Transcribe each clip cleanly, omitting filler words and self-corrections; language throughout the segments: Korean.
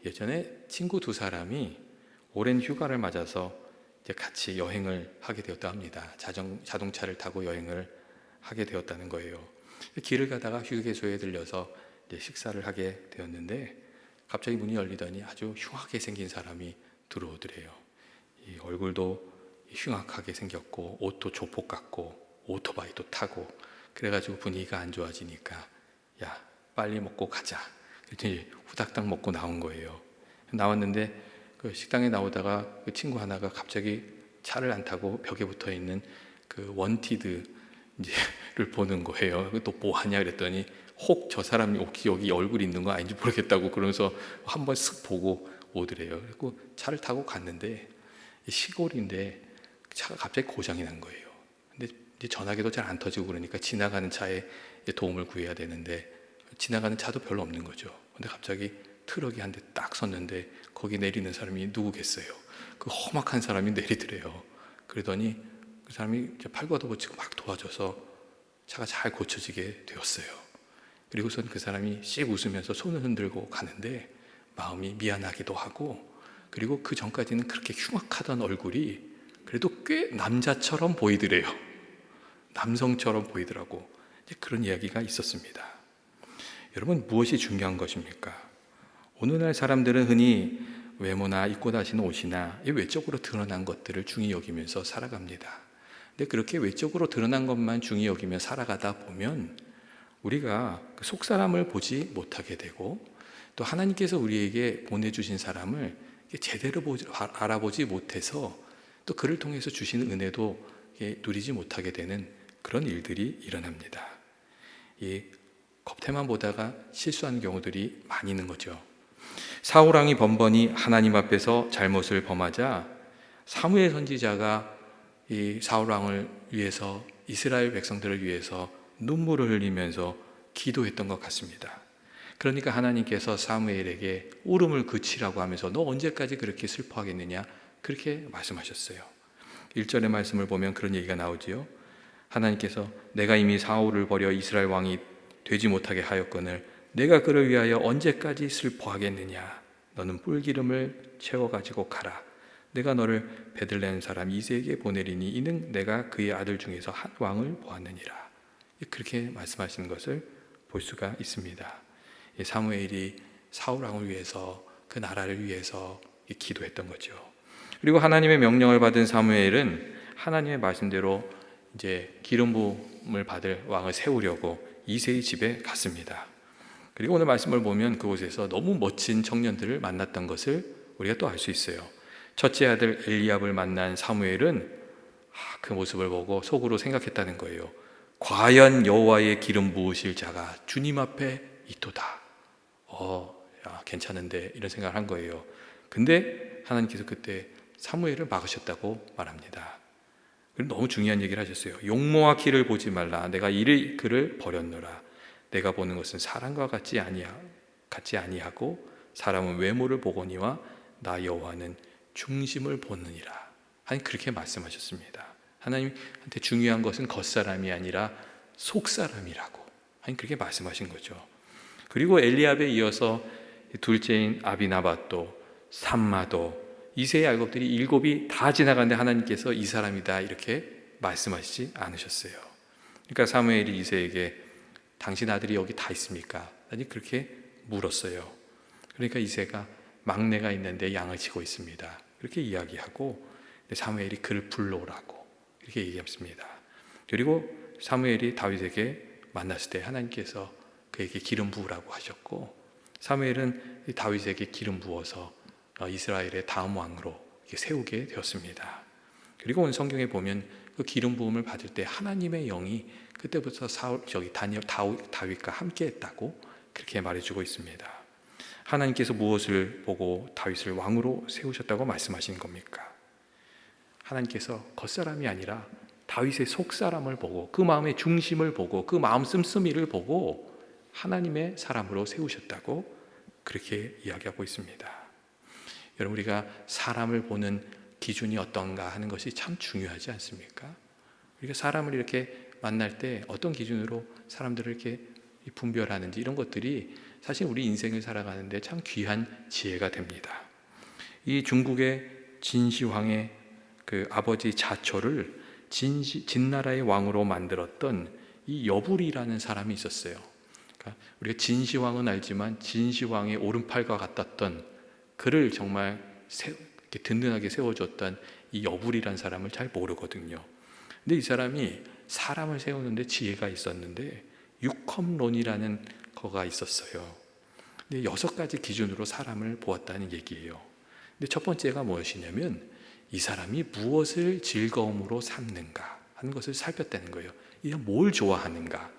예전에 친구 두 사람이 오랜 휴가를 맞아서 이제 같이 여행을 하게 되었다 합니다. 자동차를 타고 여행을 하게 되었다는 거예요. 길을 가다가 휴게소에 들려서 이제 식사를 하게 되었는데 갑자기 문이 열리더니 아주 흉하게 생긴 사람이 들어오더래요. 이 얼굴도 흉악하게 생겼고 옷도 조폭 같고 오토바이도 타고, 그래가지고 분위기가 안 좋아지니까 야 빨리 먹고 가자. 그랬더니 후닥닥 먹고 나온 거예요. 나왔는데 그 식당에 나오다가 그 친구 하나가 갑자기 차를 안 타고 벽에 붙어 있는 그 원티드를 보는 거예요. 또 뭐 하냐 그랬더니 혹 저 사람이 혹시 여기 얼굴 있는 거 아닌지 모르겠다고 그러면서 한번 쓱 보고 오더래요. 그리고 차를 타고 갔는데 시골인데 차가 갑자기 고장이 난 거예요. 근데 이제 전화기도 잘 안 터지고 그러니까 지나가는 차에 도움을 구해야 되는데 지나가는 차도 별로 없는 거죠. 근데 갑자기 트럭이 한 대 딱 섰는데 거기 내리는 사람이 누구겠어요? 그 험악한 사람이 내리더래요. 그러더니 그 사람이 팔 걷어붙이고 막 도와줘서 차가 잘 고쳐지게 되었어요. 그리고선 그 사람이 씩 웃으면서 손을 흔들고 가는데 마음이 미안하기도 하고, 그리고 그 전까지는 그렇게 흉악하던 얼굴이 그래도 꽤 남자처럼 보이더래요. 남성처럼 보이더라고. 그런 이야기가 있었습니다. 여러분, 무엇이 중요한 것입니까? 오늘날 사람들은 흔히 외모나 입고 다니는 옷이나 외적으로 드러난 것들을 중히 여기면서 살아갑니다. 근데 그렇게 외적으로 드러난 것만 중히 여기며 살아가다 보면 우리가 속 사람을 보지 못하게 되고, 또 하나님께서 우리에게 보내주신 사람을 제대로 알아보지 못해서 또 그를 통해서 주시는 은혜도 누리지 못하게 되는 그런 일들이 일어납니다. 이 겉에만 보다가 실수하는 경우들이 많이 있는 거죠. 사울 왕이 번번이 하나님 앞에서 잘못을 범하자 사무엘 선지자가 이 사울 왕을 위해서, 이스라엘 백성들을 위해서 눈물을 흘리면서 기도했던 것 같습니다. 그러니까 하나님께서 사무엘에게 울음을 그치라고 하면서 너 언제까지 그렇게 슬퍼하겠느냐 그렇게 말씀하셨어요. 1절의 말씀을 보면 그런 얘기가 나오지요. 하나님께서 내가 이미 사울을 버려 이스라엘 왕이 되지 못하게 하였거늘 내가 그를 위하여 언제까지 슬퍼하겠느냐. 너는 뿔기름을 채워가지고 가라. 내가 너를 베들레헴 사람 이새에게 보내리니 이는 내가 그의 아들 중에서 한 왕을 보았느니라. 그렇게 말씀하시는 것을 볼 수가 있습니다. 사무엘이 사울 왕을 위해서, 그 나라를 위해서 기도했던 거죠. 그리고 하나님의 명령을 받은 사무엘은 하나님의 말씀대로 이제 기름 부음을 받을 왕을 세우려고 이새의 집에 갔습니다. 그리고 오늘 말씀을 보면 그곳에서 너무 멋진 청년들을 만났던 것을 우리가 또 알 수 있어요. 첫째 아들 엘리압을 만난 사무엘은 그 모습을 보고 속으로 생각했다는 거예요. 과연 여호와의 기름 부으실 자가 주님 앞에 있도다. 괜찮은데 이런 생각을 한 거예요. 근데 하나님께서 그때 사무엘을 막으셨다고 말합니다. 너무 중요한 얘기를 하셨어요. 용모와 키를 보지 말라. 내가 이를 그를 버렸노라. 내가 보는 것은 사람과 같지 아니하고 사람은 외모를 보거니와 나 여호와는 중심을 보느니라. 하나님 그렇게 말씀하셨습니다. 하나님한테 중요한 것은 겉사람이 아니라 속사람이라고 하나님 그렇게 말씀하신 거죠. 그리고 엘리압에 이어서 둘째인 아비나밧도, 삼마도, 이새의 아들들이 7이 다 지나가는데 하나님께서 이 사람이다 이렇게 말씀하시지 않으셨어요. 그러니까 사무엘이 이새에게 당신 아들이 여기 다 있습니까? 아니 그렇게 물었어요. 그러니까 이새가 막내가 있는데 양을 치고 있습니다. 그렇게 이야기하고 사무엘이 그를 불러오라고 이렇게 얘기했습니다. 그리고 사무엘이 다윗에게 만났을 때 하나님께서 그에게 기름 부으라고 하셨고, 사무엘은 다윗에게 기름 부어서 이스라엘의 다음 왕으로 세우게 되었습니다. 그리고 오늘 성경에 보면 그 기름 부음을 받을 때 하나님의 영이 그때부터 다윗과 함께했다고 그렇게 말해주고 있습니다. 하나님께서 무엇을 보고 다윗을 왕으로 세우셨다고 말씀하신 겁니까? 하나님께서 겉사람이 아니라 다윗의 속사람을 보고 그 마음의 중심을 보고 그 마음 씀씀이를 보고 하나님의 사람으로 세우셨다고 그렇게 이야기하고 있습니다. 여러분, 우리가 사람을 보는 기준이 어떤가 하는 것이 참 중요하지 않습니까? 우리가 사람을 이렇게 만날 때 어떤 기준으로 사람들을 이렇게 분별하는지 이런 것들이 사실 우리 인생을 살아가는데 참 귀한 지혜가 됩니다. 이 중국의 진시황의 그 아버지 자초를 진나라의 왕으로 만들었던 이 여불이라는 사람이 있었어요. 그러니까 우리가 진시황은 알지만 진시황의 오른팔과 같았던, 그를 정말 이렇게 든든하게 세워줬던 이 여불이라는 사람을 잘 모르거든요. 근데 이 사람이 사람을 세우는데 지혜가 있었는데 육컴론이라는 거가 있었어요. 근데 6가지 기준으로 사람을 보았다는 얘기예요. 근데 첫 번째가 무엇이냐면 이 사람이 무엇을 즐거움으로 삼는가 하는 것을 살폈다는 거예요. 이가 뭘 좋아하는가.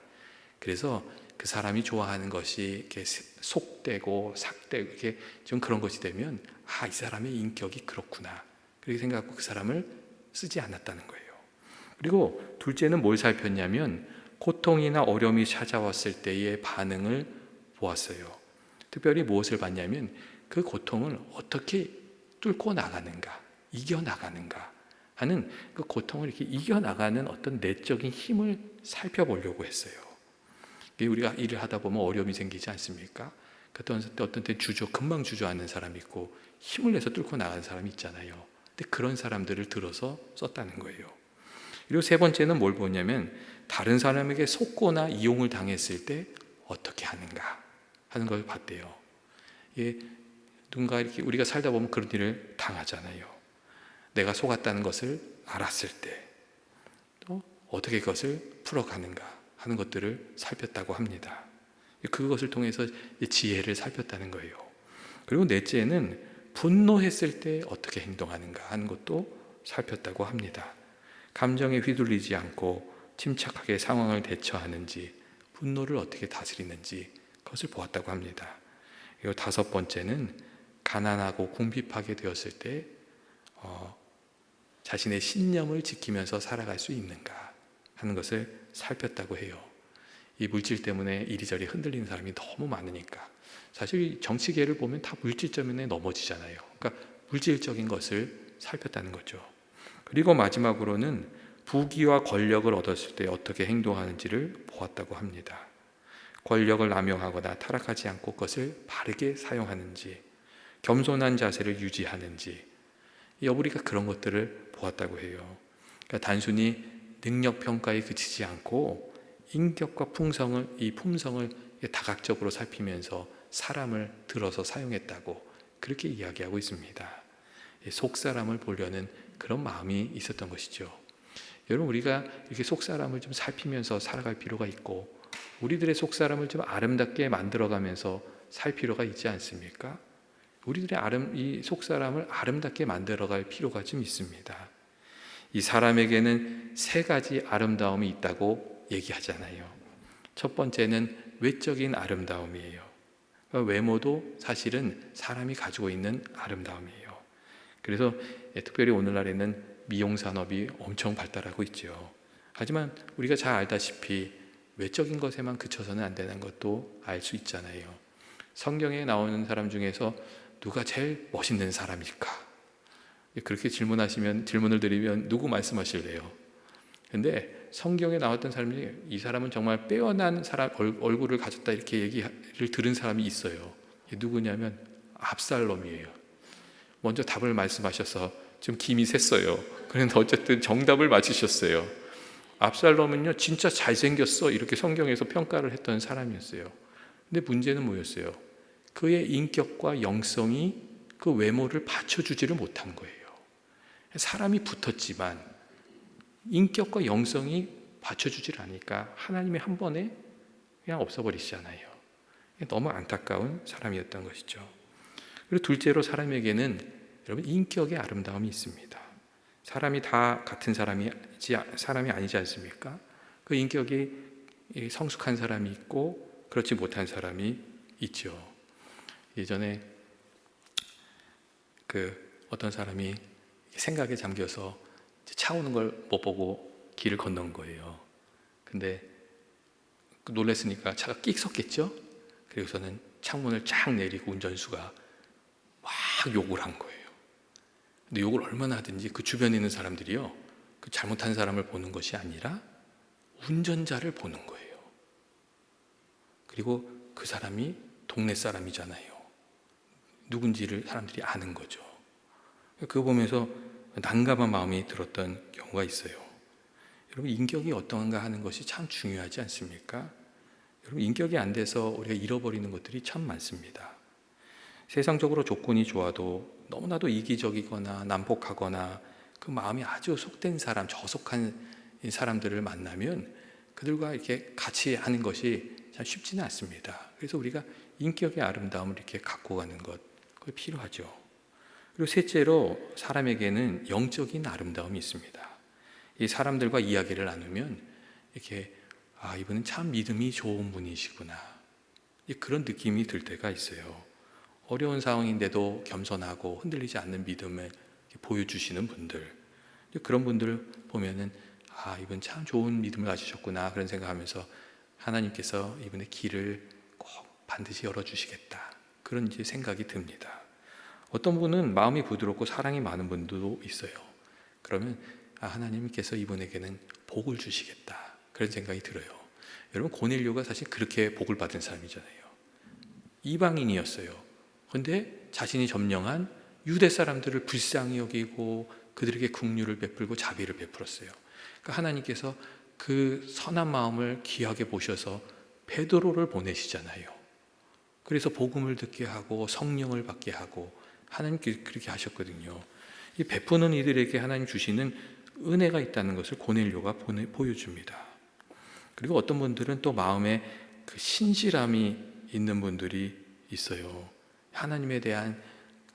그래서 그 사람이 좋아하는 것이 이렇게 속되고 삭되고 이렇게 좀 그런 것이 되면 이 사람의 인격이 그렇구나, 그렇게 생각하고 그 사람을 쓰지 않았다는 거예요. 그리고 둘째는 뭘 살폈냐면 고통이나 어려움이 찾아왔을 때의 반응을 보았어요. 특별히 무엇을 봤냐면 그 고통을 어떻게 뚫고 나가는가, 이겨나가는가 하는 그 고통을 이렇게 이겨나가는 어떤 내적인 힘을 살펴보려고 했어요. 우리가 일을 하다 보면 어려움이 생기지 않습니까? 어떤 때 금방 주저하는 사람이 있고 힘을 내서 뚫고 나가는 사람이 있잖아요. 근데 그런 사람들을 들어서 썼다는 거예요. 그리고 세 번째는 뭘 보냐면 다른 사람에게 속거나 이용을 당했을 때 어떻게 하는가 하는 걸 봤대요. 누군가 이렇게 우리가 살다 보면 그런 일을 당하잖아요. 내가 속았다는 것을 알았을 때 또 어떻게 그것을 풀어가는가 하는 것들을 살폈다고 합니다. 그것을 통해서 지혜를 살폈다는 거예요. 그리고 넷째는 분노했을 때 어떻게 행동하는가 하는 것도 살폈다고 합니다. 감정에 휘둘리지 않고 침착하게 상황을 대처하는지, 분노를 어떻게 다스리는지 그것을 보았다고 합니다. 그리고 5번째는 가난하고 궁핍하게 되었을 때 자신의 신념을 지키면서 살아갈 수 있는가 하는 것을 살폈다고 해요. 이 물질 때문에 이리저리 흔들리는 사람이 너무 많으니까 사실 정치계를 보면 다 물질 때문에 넘어지잖아요. 그러니까 물질적인 것을 살폈다는 거죠. 그리고 마지막으로는 부귀와 권력을 얻었을 때 어떻게 행동하는지를 보았다고 합니다. 권력을 남용하거나 타락하지 않고 그것을 바르게 사용하는지, 겸손한 자세를 유지하는지, 여부리가 그런 것들을 보았다고 해요. 그러니까 단순히 능력 평가에 그치지 않고 인격과 품성을 다각적으로 살피면서 사람을 들어서 사용했다고 그렇게 이야기하고 있습니다. 속사람을 보려는 그런 마음이 있었던 것이죠. 여러분, 우리가 이렇게 속사람을 좀 살피면서 살아갈 필요가 있고 우리들의 속사람을 좀 아름답게 만들어가면서 살 필요가 있지 않습니까? 우리들의 이 속사람을 아름답게 만들어갈 필요가 좀 있습니다. 이 사람에게는 3가지 아름다움이 있다고 얘기하잖아요. 첫 번째는 외적인 아름다움이에요. 외모도 사실은 사람이 가지고 있는 아름다움이에요. 그래서 특별히 오늘날에는 미용산업이 엄청 발달하고 있죠. 하지만 우리가 잘 알다시피 외적인 것에만 그쳐서는 안 되는 것도 알 수 있잖아요. 성경에 나오는 사람 중에서 누가 제일 멋있는 사람일까? 그렇게 질문을 드리면 누구 말씀하실래요? 근데 성경에 나왔던 사람 중에 이 사람은 정말 빼어난 사람 얼굴을 가졌다 이렇게 얘기를 들은 사람이 있어요. 누구냐면 압살롬이에요. 먼저 답을 말씀하셔서 좀 김이 샜어요. 그런데 어쨌든 정답을 맞히셨어요. 압살롬은요 진짜 잘생겼어 이렇게 성경에서 평가를 했던 사람이었어요. 근데 문제는 뭐였어요? 그의 인격과 영성이 그 외모를 받쳐주지를 못한 거예요. 사람이 붙었지만 인격과 영성이 받쳐주질 않으니까 하나님이 한 번에 그냥 없어버리시잖아요. 너무 안타까운 사람이었던 것이죠. 그리고 둘째로 사람에게는 여러분 인격의 아름다움이 있습니다. 사람이 다 같은 사람이 아니지 않습니까? 그 인격이 성숙한 사람이 있고 그렇지 못한 사람이 있죠. 예전에 어떤 사람이 생각에 잠겨서 차 오는 걸 못 보고 길을 건넌 거예요. 근데 놀랬으니까 차가 끽 섰겠죠? 그래서는 창문을 쫙 내리고 운전수가 막 욕을 한 거예요. 근데 욕을 얼마나 하든지 그 주변에 있는 사람들이요, 그 잘못한 사람을 보는 것이 아니라 운전자를 보는 거예요. 그리고 그 사람이 동네 사람이잖아요. 누군지를 사람들이 아는 거죠. 그거 보면서 난감한 마음이 들었던 경우가 있어요. 여러분, 인격이 어떠한가 하는 것이 참 중요하지 않습니까? 여러분, 인격이 안 돼서 우리가 잃어버리는 것들이 참 많습니다. 세상적으로 조건이 좋아도 너무나도 이기적이거나 난폭하거나 그 마음이 아주 속된 사람, 저속한 사람들을 만나면 그들과 이렇게 같이 하는 것이 참 쉽지는 않습니다. 그래서 우리가 인격의 아름다움을 이렇게 갖고 가는 것, 그게 필요하죠. 그리고 셋째로, 사람에게는 영적인 아름다움이 있습니다. 이 사람들과 이야기를 나누면 이렇게 이분은 참 믿음이 좋은 분이시구나, 그런 느낌이 들 때가 있어요. 어려운 상황인데도 겸손하고 흔들리지 않는 믿음을 보여주시는 분들, 그런 분들을 보면은 이분 참 좋은 믿음을 가지셨구나, 그런 생각하면서 하나님께서 이분의 길을 꼭 반드시 열어주시겠다, 그런 이제 생각이 듭니다. 어떤 분은 마음이 부드럽고 사랑이 많은 분도 있어요. 그러면 하나님께서 이분에게는 복을 주시겠다, 그런 생각이 들어요. 여러분, 고넬료가 사실 그렇게 복을 받은 사람이잖아요. 이방인이었어요. 그런데 자신이 점령한 유대 사람들을 불쌍히 여기고 그들에게 긍휼을 베풀고 자비를 베풀었어요. 그러니까 하나님께서 그 선한 마음을 귀하게 보셔서 베드로를 보내시잖아요. 그래서 복음을 듣게 하고 성령을 받게 하고 하나님께서 그렇게 하셨거든요. 이 베푸는 이들에게 하나님 주시는 은혜가 있다는 것을 고넬료가 보여줍니다. 그리고 어떤 분들은 또 마음에 그 신실함이 있는 분들이 있어요. 하나님에 대한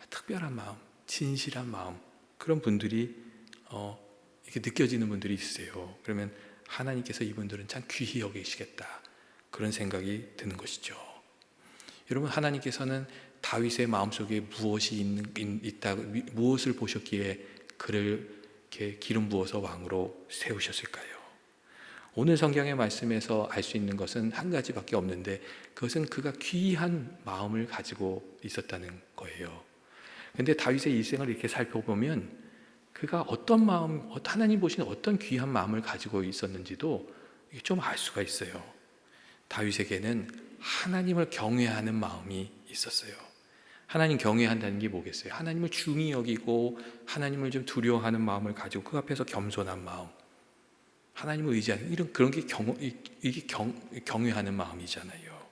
특별한 마음, 진실한 마음, 그런 분들이 이렇게 느껴지는 분들이 있어요. 그러면 하나님께서 이분들은 참 귀히 여기시겠다, 그런 생각이 드는 것이죠. 여러분, 하나님께서는 다윗의 마음속에 무엇이 있다, 무엇을 보셨기에 그를 이렇게 기름 부어서 왕으로 세우셨을까요? 오늘 성경의 말씀에서 알 수 있는 것은 한 가지밖에 없는데, 그것은 그가 귀한 마음을 가지고 있었다는 거예요. 그런데 다윗의 일생을 이렇게 살펴보면 그가 어떤 마음, 하나님 보시는 어떤 귀한 마음을 가지고 있었는지도 좀 알 수가 있어요. 다윗에게는 하나님을 경외하는 마음이 있었어요. 하나님 경외한다는 게 뭐겠어요? 하나님을 중히 여기고 하나님을 좀 두려워하는 마음을 가지고 그 앞에서 겸손한 마음, 하나님을 의지하는 이런 그런 게 이게 경외하는 마음이잖아요.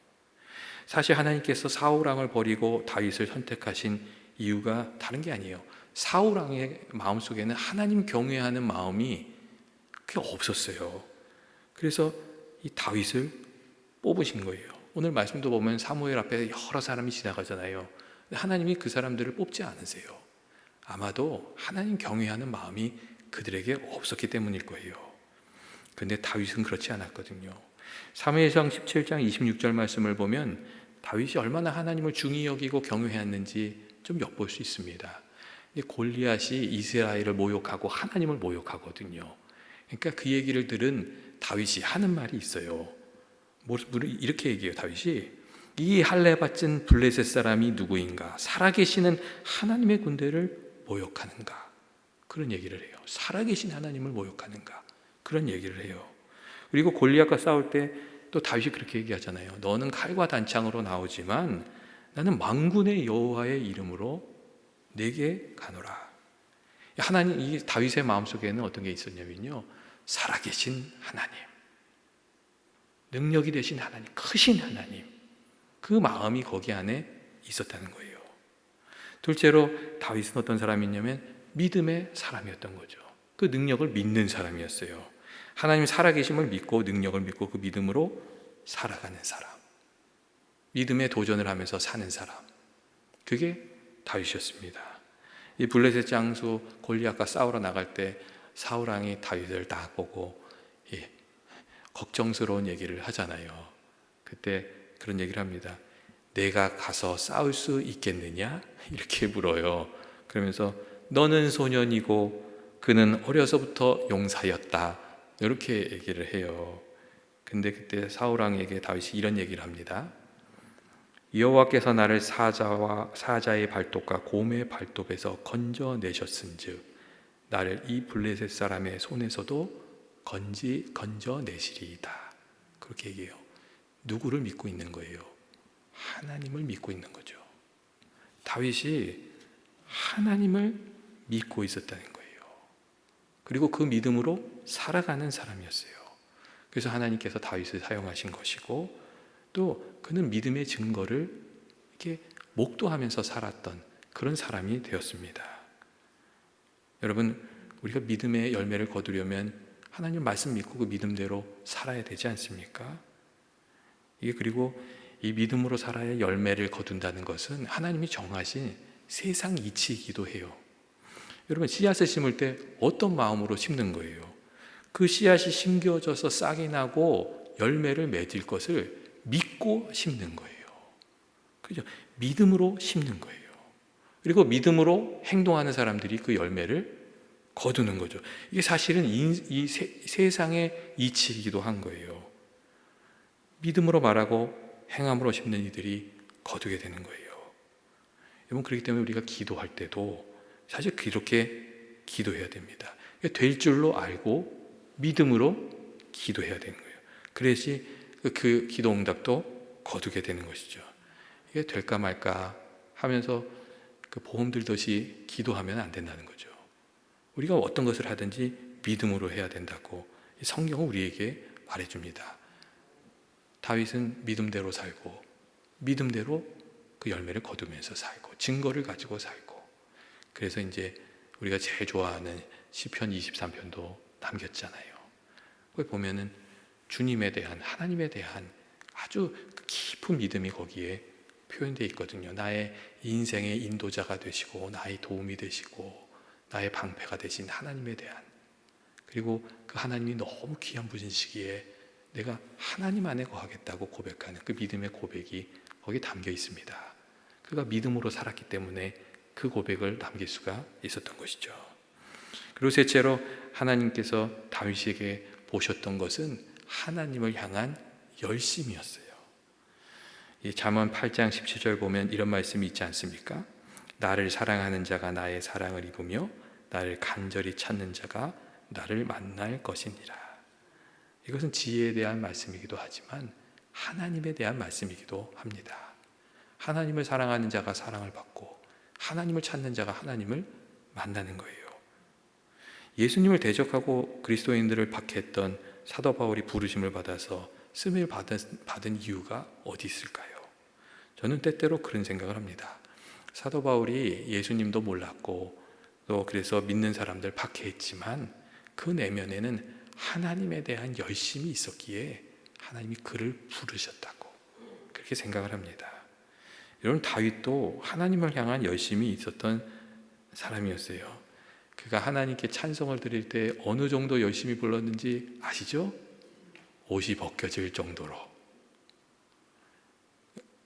사실 하나님께서 사울 왕을 버리고 다윗을 선택하신 이유가 다른 게 아니에요. 사울 왕의 마음속에는 하나님 경외하는 마음이 그게 없었어요. 그래서 이 다윗을 뽑으신 거예요. 오늘 말씀도 보면 사무엘 앞에 여러 사람이 지나가잖아요. 하나님이 그 사람들을 뽑지 않으세요. 아마도 하나님 경외하는 마음이 그들에게 없었기 때문일 거예요. 그런데 다윗은 그렇지 않았거든요. 사무엘상 17장 26절 말씀을 보면 다윗이 얼마나 하나님을 중히 여기고 경외했는지 좀 엿볼 수 있습니다. 골리앗이 이스라엘을 모욕하고 하나님을 모욕하거든요. 그러니까 그 얘기를 들은 다윗이 하는 말이 있어요. 이렇게 얘기해요. 다윗이 이 할례받은 블레셋 사람이 누구인가? 살아계시는 하나님의 군대를 모욕하는가? 그런 얘기를 해요. 살아계신 하나님을 모욕하는가? 그런 얘기를 해요. 그리고 골리앗과 싸울 때 또 다윗이 그렇게 얘기하잖아요. 너는 칼과 단창으로 나오지만 나는 만군의 여호와의 이름으로 내게 가노라. 하나님, 이 다윗의 마음속에는 어떤 게 있었냐면요, 살아계신 하나님, 능력이 되신 하나님, 크신 하나님, 그 마음이 거기 안에 있었다는 거예요. 둘째로 다윗은 어떤 사람이냐면 믿음의 사람이었던 거죠. 그 능력을 믿는 사람이었어요. 하나님 살아계심을 믿고 능력을 믿고 그 믿음으로 살아가는 사람, 믿음에 도전을 하면서 사는 사람, 그게 다윗이었습니다. 이 블레셋 장수 골리앗과 싸우러 나갈 때 사울 왕이 다윗을 딱 보고 걱정스러운 얘기를 하잖아요. 그때 그런 얘기를 합니다. 내가 가서 싸울 수 있겠느냐? 이렇게 물어요. 그러면서 너는 소년이고 그는 어려서부터 용사였다, 이렇게 얘기를 해요. 근데 그때 사울 왕에게 다윗이 이런 얘기를 합니다. 여호와께서 나를 사자의 발톱과 곰의 발톱에서 건져내셨은즉 나를 이 블레셋 사람의 손에서도 건져내시리이다. 그렇게 얘기해요. 누구를 믿고 있는 거예요? 하나님을 믿고 있는 거죠. 다윗이 하나님을 믿고 있었다는 거예요. 그리고 그 믿음으로 살아가는 사람이었어요. 그래서 하나님께서 다윗을 사용하신 것이고, 또 그는 믿음의 증거를 이렇게 목도하면서 살았던 그런 사람이 되었습니다. 여러분, 우리가 믿음의 열매를 거두려면 하나님 말씀 믿고 그 믿음대로 살아야 되지 않습니까? 이게 그리고 이 믿음으로 살아야 열매를 거둔다는 것은 하나님이 정하신 세상 이치이기도 해요. 여러분, 씨앗을 심을 때 어떤 마음으로 심는 거예요? 그 씨앗이 심겨져서 싹이 나고 열매를 맺을 것을 믿고 심는 거예요. 그죠? 믿음으로 심는 거예요. 그리고 믿음으로 행동하는 사람들이 그 열매를 거두는 거죠. 이게 사실은 이 세상의 이치이기도 한 거예요. 믿음으로 말하고 행함으로 심는 이들이 거두게 되는 거예요. 여러분, 그렇기 때문에 우리가 기도할 때도 사실 그렇게 기도해야 됩니다. 될 줄로 알고 믿음으로 기도해야 되는 거예요. 그래야지 그 기도 응답도 거두게 되는 것이죠. 이게 될까 말까 하면서 그 보험 들듯이 기도하면 안 된다는 거죠. 우리가 어떤 것을 하든지 믿음으로 해야 된다고 성경은 우리에게 말해줍니다. 다윗은 믿음대로 살고 믿음대로 그 열매를 거두면서 살고 증거를 가지고 살고, 그래서 이제 우리가 제일 좋아하는 시편 23편도 남겼잖아요. 거기 보면은 주님에 대한, 하나님에 대한 아주 깊은 믿음이 거기에 표현되어 있거든요. 나의 인생의 인도자가 되시고 나의 도움이 되시고 나의 방패가 되신 하나님에 대한, 그리고 그 하나님이 너무 귀한 분이시기에 내가 하나님 안에 거하겠다고 고백하는 그 믿음의 고백이 거기에 담겨 있습니다. 그가 믿음으로 살았기 때문에 그 고백을 남길 수가 있었던 것이죠. 그리고 셋째로 하나님께서 다윗에게 보셨던 것은 하나님을 향한 열심이었어요. 이 잠언 8장 17절 보면 이런 말씀이 있지 않습니까? 나를 사랑하는 자가 나의 사랑을 입으며 나를 간절히 찾는 자가 나를 만날 것이니라. 이것은 지혜에 대한 말씀이기도 하지만 하나님에 대한 말씀이기도 합니다. 하나님을 사랑하는 자가 사랑을 받고 하나님을 찾는 자가 하나님을 만나는 거예요. 예수님을 대적하고 그리스도인들을 박해했던 사도 바울이 부르심을 받아서 쓰임을 받은 이유가 어디 있을까요? 저는 때때로 그런 생각을 합니다. 사도 바울이 예수님도 몰랐고 또 그래서 믿는 사람들 박해했지만 그 내면에는 하나님에 대한 열심이 있었기에 하나님이 그를 부르셨다고 그렇게 생각을 합니다. 여러분, 다윗도 하나님을 향한 열심이 있었던 사람이었어요. 그가 하나님께 찬송을 드릴 때 어느 정도 열심히 불렀는지 아시죠? 옷이 벗겨질 정도로.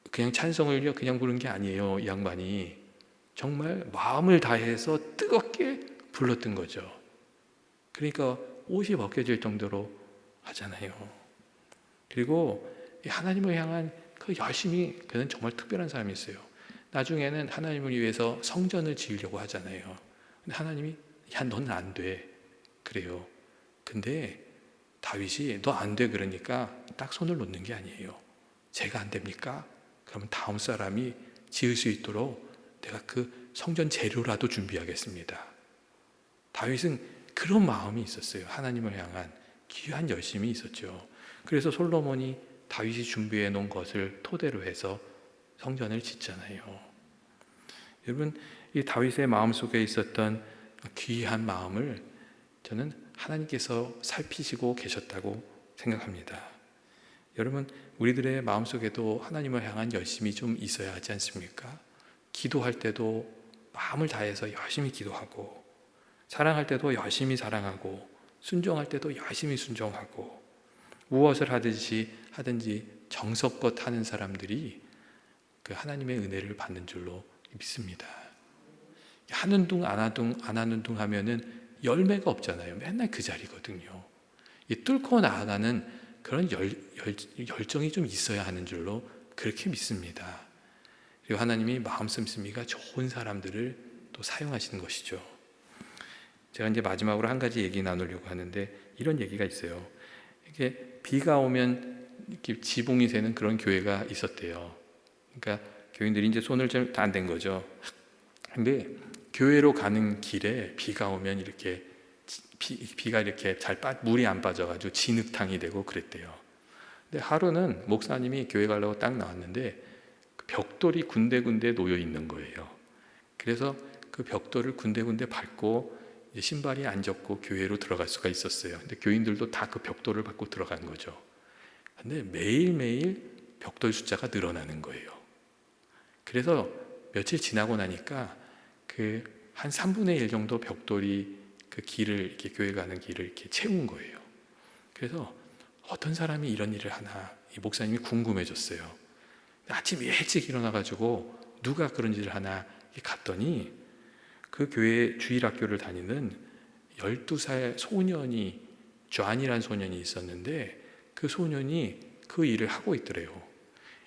그냥 찬송을요 그냥 부른 게 아니에요. 이 양반이 정말 마음을 다해서 뜨겁게 불렀던 거죠. 그러니까 옷이 벗겨질 정도로 하잖아요. 그리고 하나님을 향한 그 열심이, 그는 정말 특별한 사람이었어요. 나중에는 하나님을 위해서 성전을 지으려고 하잖아요. 근데 하나님이 야, 너는 안 돼. 그래요. 근데 다윗이 너 안 돼 그러니까 딱 손을 놓는 게 아니에요. 제가 안 됩니까? 그러면 다음 사람이 지을 수 있도록 내가 그 성전 재료라도 준비하겠습니다. 다윗은 그런 마음이 있었어요. 하나님을 향한 귀한 열심이 있었죠. 그래서 솔로몬이 다윗이 준비해 놓은 것을 토대로 해서 성전을 짓잖아요. 여러분, 이 다윗의 마음속에 있었던 귀한 마음을 저는 하나님께서 살피시고 계셨다고 생각합니다. 여러분, 우리들의 마음속에도 하나님을 향한 열심이 좀 있어야 하지 않습니까? 기도할 때도 마음을 다해서 열심히 기도하고, 사랑할 때도 열심히 사랑하고, 순종할 때도 열심히 순종하고, 무엇을 하든지 정성껏 하는 사람들이 그 하나님의 은혜를 받는 줄로 믿습니다. 하는 둥 안 하는 둥 하면은 열매가 없잖아요. 맨날 그 자리거든요. 이 뚫고 나아가는 그런 열정이 좀 있어야 하는 줄로 그렇게 믿습니다. 그리고 하나님이 마음 씀씀이가 좋은 사람들을 또 사용하시는 것이죠. 제가 이제 마지막으로 한 가지 얘기 나누려고 하는데 이런 얘기가 있어요. 이게 비가 오면 이렇게 지붕이 새는 그런 교회가 있었대요. 그러니까 교인들이 이제 손을 좀 다 안 댄 거죠. 근데 교회로 가는 길에 비가 오면 이렇게 비가 이렇게 물이 안 빠져가지고 진흙탕이 되고 그랬대요. 근데 하루는 목사님이 교회 가려고 딱 나왔는데 그 벽돌이 군데군데 놓여 있는 거예요. 그래서 그 벽돌을 군데군데 밟고 이제 신발이 안 젖고 교회로 들어갈 수가 있었어요. 근데 교인들도 다 그 벽돌을 밟고 들어간 거죠. 근데 매일매일 벽돌 숫자가 늘어나는 거예요. 그래서 며칠 지나고 나니까 그 한 3분의 1 정도 벽돌이 그 길을 이렇게 교회 가는 길을 이렇게 채운 거예요. 그래서 어떤 사람이 이런 일을 하나 이 목사님이 궁금해졌어요. 아침 일찍 일어나가지고 누가 그런 일을 하나 갔더니 그 교회 주일학교를 다니는 12살 소년이 존이라는 소년이 있었는데 그 소년이 그 일을 하고 있더래요.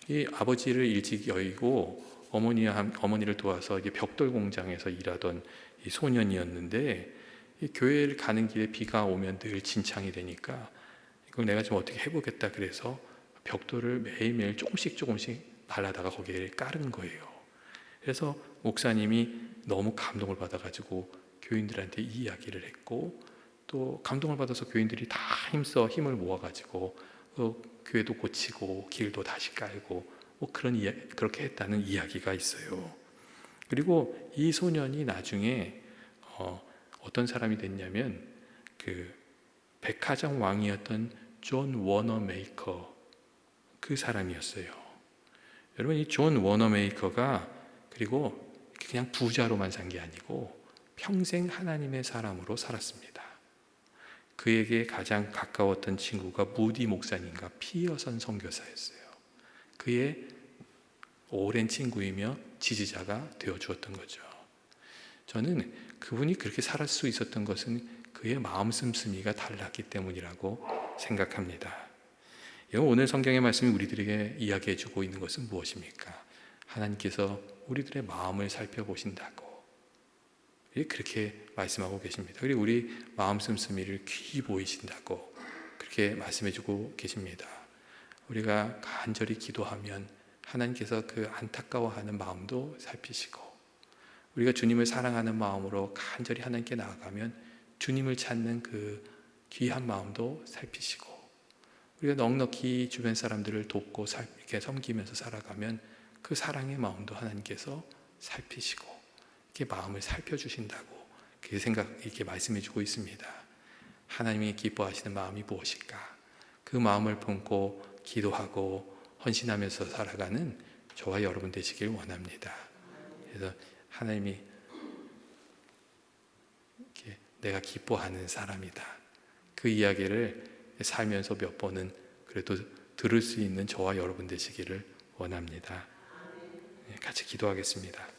이 아버지를 일찍 여의고 어머니를 도와서 이게 벽돌 공장에서 일하던 이 소년이었는데 이 교회를 가는 길에 비가 오면 늘 진창이 되니까 이걸 내가 좀 어떻게 해보겠다 그래서 벽돌을 매일매일 조금씩 발라다가 거기에 깔은 거예요. 그래서 목사님이 너무 감동을 받아가지고 교인들한테 이 이야기를 했고 또 감동을 받아서 교인들이 다 힘써 힘을 모아가지고 교회도 고치고 길도 다시 깔고 그렇게 했다는 이야기가 있어요. 그리고 이 소년이 나중에 어떤 사람이 됐냐면 그 백화점 왕이었던 존 워너메이커 그 사람이었어요. 여러분 이 존 워너메이커가 그리고 그냥 부자로만 산 게 아니고 평생 하나님의 사람으로 살았습니다. 그에게 가장 가까웠던 친구가 무디 목사님과 피어선 선교사였어요. 그의 오랜 친구이며 지지자가 되어 주었던 거죠. 저는 그분이 그렇게 살 수 있었던 것은 그의 마음 씀씀이가 달랐기 때문이라고 생각합니다. 오늘 성경의 말씀이 우리들에게 이야기해 주고 있는 것은 무엇입니까? 하나님께서 우리들의 마음을 살펴보신다고 그렇게 말씀하고 계십니다. 그리고 우리 마음 씀씀이를 귀히 보이신다고 그렇게 말씀해 주고 계십니다. 우리가 간절히 기도하면 하나님께서 그 안타까워하는 마음도 살피시고 우리가 주님을 사랑하는 마음으로 간절히 하나님께 나아가면 주님을 찾는 그 귀한 마음도 살피시고 우리가 넉넉히 주변 사람들을 돕고 이렇게 섬기면서 살아가면 그 사랑의 마음도 하나님께서 살피시고 이렇게 마음을 살펴주신다고 이렇게 말씀해주고 있습니다. 하나님이 기뻐하시는 마음이 무엇일까? 그 마음을 품고 기도하고 헌신하면서 살아가는 저와 여러분 되시길 원합니다. 그래서 하나님이 내가 기뻐하는 사람이다. 그 이야기를 살면서 몇 번은 그래도 들을 수 있는 저와 여러분 되시기를 원합니다. 같이 기도하겠습니다.